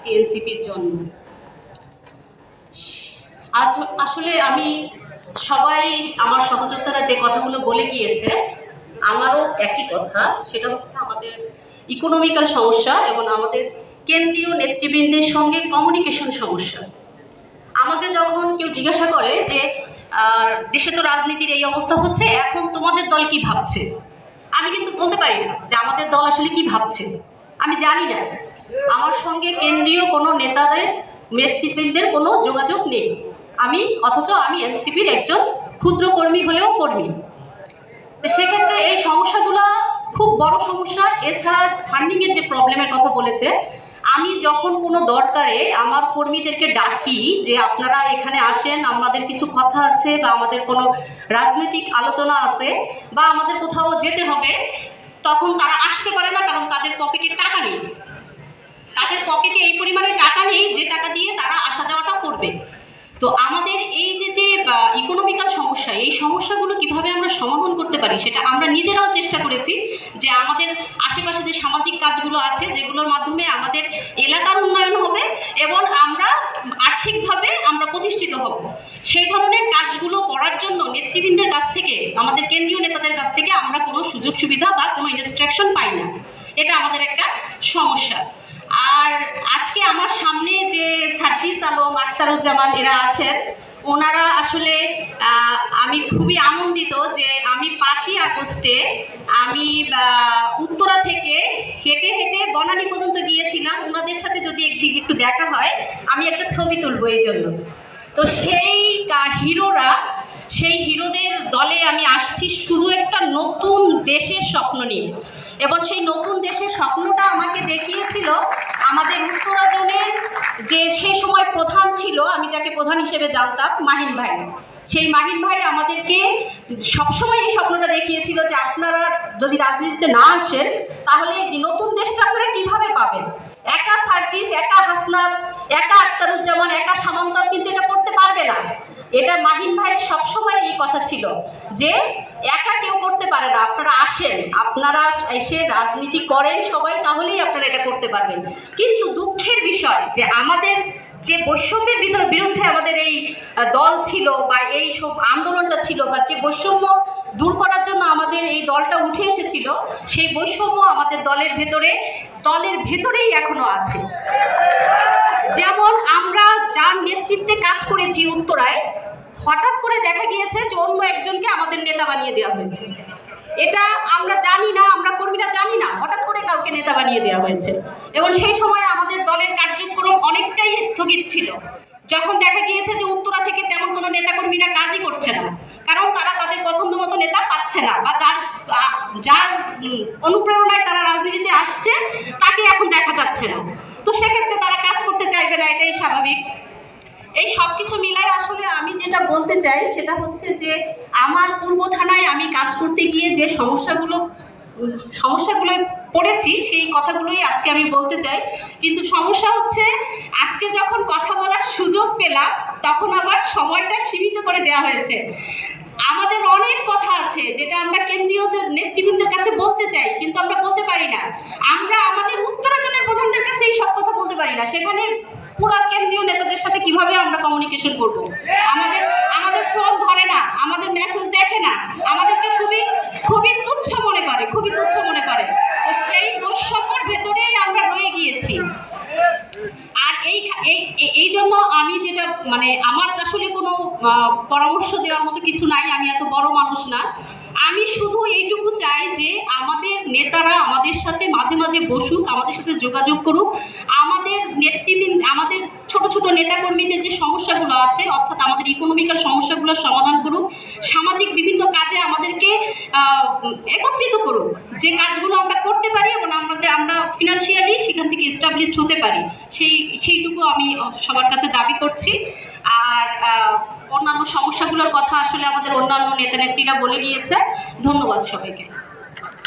আজকে এনসিপির জন্ম। আজ আসলে আমি সবাই আমার সহযোদ্ধারা যে কথাগুলো বলে গিয়েছে আমারও একই কথা, সেটা হচ্ছে আমাদের ইকোনমিক্যাল সমস্যা এবং আমাদের কেন্দ্রীয় নেতৃবৃন্দের সঙ্গে কমিউনিকেশন সমস্যা। আমাকে যখন কেউ জিজ্ঞাসা করে যে দেশে তো রাজনীতির এই অবস্থা হচ্ছে, এখন তোমাদের দল কি ভাবছে, আমি কিন্তু বলতে পারি না যে আমাদের দল আসলে কি ভাবছে, আমি জানি না। আমার সঙ্গে কেন্দ্রীয় কোনো নেতৃবৃন্দের কোনো যোগাযোগ নেই, অথচ আমি এনসিপির একজন ক্ষুদ্র কর্মী হলেও কর্মী। তো সেক্ষেত্রে এই সমস্যাগুলো খুব বড় সমস্যা। এছাড়া ফান্ডিংয়ের যে প্রবলেমের কথা বলেছে, আমি যখন কোনো দরকারে আমার কর্মীদেরকে ডাকি যে আপনারা এখানে আসেন, আমাদের কিছু কথা আছে বা আমাদের কোনো রাজনৈতিক আলোচনা আছে বা আমাদের কোথাও যেতে হবে, তখন তারা আসতে পারে না, কারণ তাদের পকেটে টাকা নেই। তাদের পকেটে এই পরিমাণে টাকা নেই যে টাকা দিয়ে তারা আসা যাওয়াটা করবে। তো আমাদের এই যে ইকোনমিক্যাল সমস্যা, এই সমস্যাগুলো কিভাবে আমরা সমাধান করতে পারি সেটা আমরা নিজেরাও চেষ্টা করেছি, যে আমাদের আশেপাশে যে সামাজিক কাজগুলো আছে যেগুলোর মাধ্যমে আমাদের এলাকার উন্নয়ন হবে এবং আমরা আর্থিকভাবে আমরা প্রতিষ্ঠিত হব, সেই ধরনের কাজগুলো করার জন্য নেতৃবৃন্দের কাছ থেকে, আমাদের কেন্দ্রীয় নেতাদের কাছ থেকে আমরা কোনো সুযোগ সুবিধা বা কোনো ইনস্ট্রাকশন পাই না। এটা আমাদের একটা সমস্যা। আর আজকে আমার সামনে যে সার্জিস আলম, আখতারুজ্জামান এরা আছেন, ওনারা আসলে আমি খুবই আনন্দিত যে আমি 5ই আগস্টে আমি উত্তরা থেকে হেঁটে হেঁটে বনানী পর্যন্ত গিয়েছিলাম। ওনাদের সাথে যদি একদিকে একটু দেখা হয়, আমি একটা ছবি তুলবো এই জন্য। তো সেই হিরোরা, সেই হিরোদের দলে আমি আসছি শুধু একটা নতুন দেশের স্বপ্ন নিয়ে, এবং সেই নতুন দেশের স্বপ্নটা আমাকে দেখিয়েছিল আমাদের উত্তরা জোনের যে সেই সময় প্রধান ছিল, আমি যাকে প্রধান হিসেবে জানতাম, মাহিন ভাই। সেই মাহিন ভাই আমাদেরকে সবসময় এই স্বপ্নটা দেখিয়েছিল যে আপনারা যদি রাজনীতিতে না আসেন তাহলে নতুন দেশটা আপনারা কীভাবে পাবেন। একা সার্জিস, একা হাসনাত, একা আখতারুজ্জামান, একা সামন্তর কিন্তু এটা করতে পারবে না। এটা মাহিন ভাইয়ের সবসময় এই কথা ছিল যে একা কেউ করতে পারে না, আপনারা আসেন, আপনারা এসে রাজনীতি করেন সবাই, তাহলেই আপনারা এটা করতে পারবেন। কিন্তু দুঃখের বিষয় যে আমাদের যে বৈষম্যের বিরুদ্ধে আমাদের এই দল ছিল বা এই সব আন্দোলনটা ছিল বা যে বৈষম্য দূর করার জন্য আমাদের এই দলটা উঠে এসেছিল, সেই বৈষম্য আমাদের দলের ভেতরেই এখনো আছে। যেমন আমরা যার নেতৃত্বে কাজ করেছি উত্তরায়, হঠাৎ করে দেখা গিয়েছে যে অন্য একজনকে আমাদের নেতা বানিয়ে দেওয়া হয়েছে। এটা আমরা জানি না, আমরা কর্মীরা জানি না, হঠাৎ করে কাউকে নেতা বানিয়ে দেওয়া হয়েছে। এবং সেই সময় আমাদের দলের কার্যক্রম অনেকটাই স্থগিত ছিল, যখন দেখা গিয়েছে যে উত্তরা থেকে তেমন কোনো নেতাকর্মীরা কাজই করছে না, কারণ তারা তাদের পছন্দ মতো নেতা পাচ্ছে না, বা যার অনুপ্রেরণায় তারা রাজনীতিতে আসছে তাকে এখন দেখা যাচ্ছে না। তো সেক্ষেত্রে তারা কাজ করতে চাইবে না, এটাই স্বাভাবিক। এই সব কিছু মিলাই আসলে আমি যেটা বলতে চাই সেটা হচ্ছে যে আমার পূর্ব থানায় আমি কাজ করতে গিয়ে যে সমস্যাগুলোয় পড়েছি, সেই কথাগুলোই আজকে আমি বলতে চাই। কিন্তু সমস্যা হচ্ছে আজকে যখন কথা বলার সুযোগ পেলাম তখন আবার সময়টা সীমিত করে দেওয়া হয়েছে। আমাদের অনেক কথা আছে যেটা আমরা কেন্দ্রীয় নেতৃবৃন্দের কাছে বলতে চাই, কিন্তু আমরা বলতে পারি না। আমরা আমাদের উত্তরাঞ্চলের প্রধানদের কাছে এই সব কথা বলতে পারি না, সেখানে পুরো কেন্দ্রীয় নেতাদের সাথে কিভাবে আমরা কমিউনিকেশন করব? আমাদের ফোন ধরে না, আমাদের মেসেজ দেখে না, আমাদেরকে খুবই তুচ্ছ মনে করে। তো সেই বৈষম্যের ভেতরেই আমরা রয়ে গিয়েছি। আর এই জন্য আমি যেটা আমার আসলে কোনো পরামর্শ দেওয়ার মতো কিছু নাই, আমি এত বড় মানুষ না। আমি শুধু এইটুকু চাই যে আমাদের নেতারা আমাদের সাথে মাঝে মাঝে বসুক, আমাদের সাথে যোগাযোগ করুক, আমাদের নেতৃবৃন্দ, আমাদের ছোট ছোট নেতাকর্মীদের যে সমস্যাগুলো আছে, অর্থাৎ আমাদের ইকোনমিক্যাল সমস্যাগুলোর সমাধান করুক, সামাজিক বিভিন্ন কাজে আমাদেরকে একত্রিত করুক, যে কাজগুলো আমরা করতে পারি এবং আমরা ফিনান্সিয়ালি সেখান থেকে এস্টাবলিশড হতে পারি, সেইটুকু আমি সবার কাছে দাবি করছি। আর অন্যান্য সমস্যাগুলোর কথা আসলে আমাদের অন্যান্য নেতা নেত্রীরা বলে গিয়েছে। ধন্যবাদ সবাইকে।